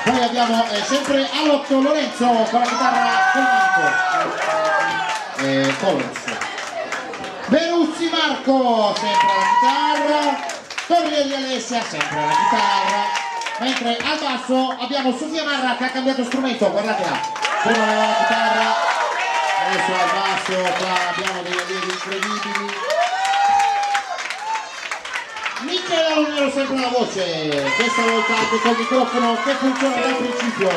Poi abbiamo sempre all'8 Lorenzo con la chitarra Colors. Beruzzi Marco sempre alla chitarra, Torrielli Alessia sempre alla chitarra, mentre al basso abbiamo Sofia Marra che ha cambiato strumento, guardatela, prima aveva la chitarra, adesso al basso, qua abbiamo dei allievi incredibili. Michela Lonero sempre la voce, questa volta anche col microfono che funziona dal principio.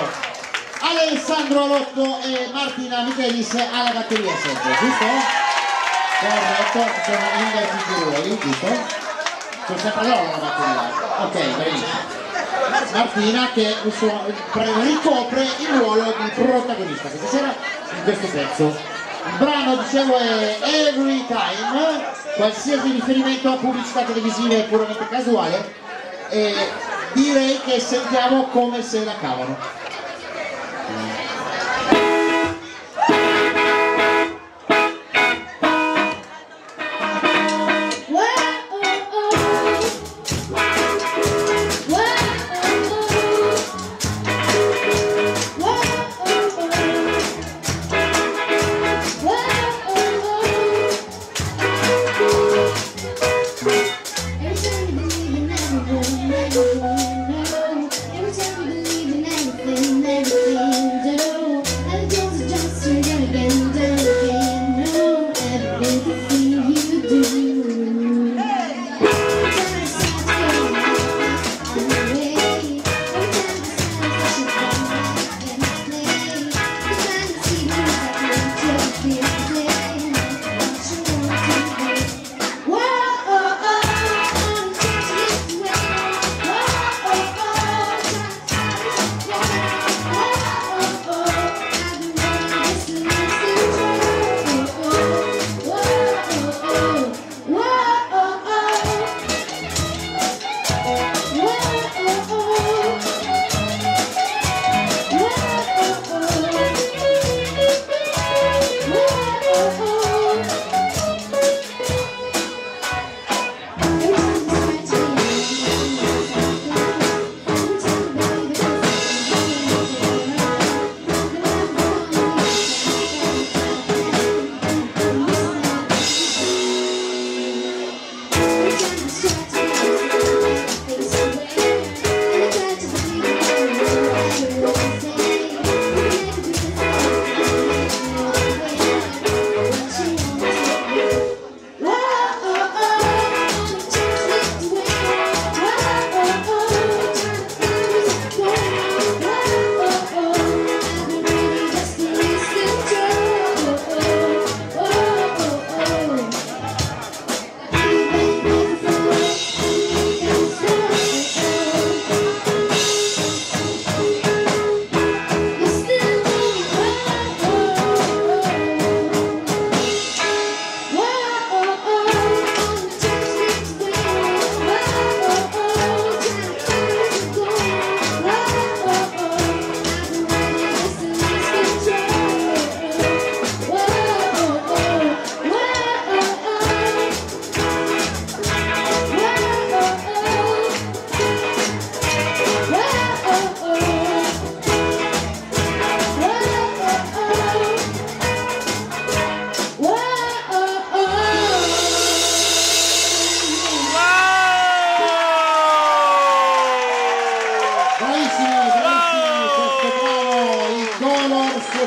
Alessandro Alotto e Martina Michelis alla batteria sempre, giusto? Corretto, ci sono invertiti i ruoli, giusto? Sono sempre loro alla batteria. Ok, benissimo. Martina che ricopre il ruolo di protagonista questa sera in questo pezzo. Il brano, dicevo, è Every Time, qualsiasi riferimento a pubblicità televisive è puramente casuale e direi che sentiamo come se la cavano.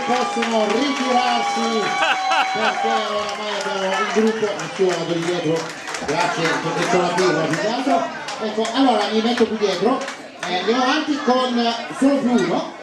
Possono ritirarsi perché oramai abbiamo un gruppo, ancora vado lì dietro, grazie perché c'ho la birra più che altro. Ecco, allora mi metto qui dietro, andiamo avanti con solo più uno.